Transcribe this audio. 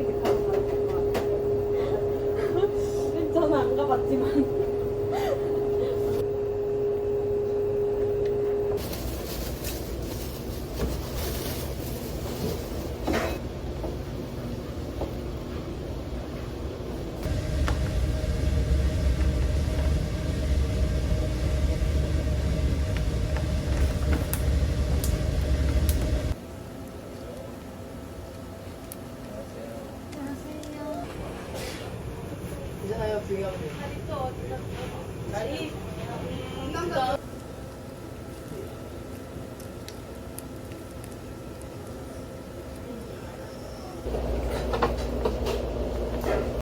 집 가서 가면 될것 같아요. 저는 안 가봤지만. 괜찮아요, 부위하면. 다리 또 어디다? 다리.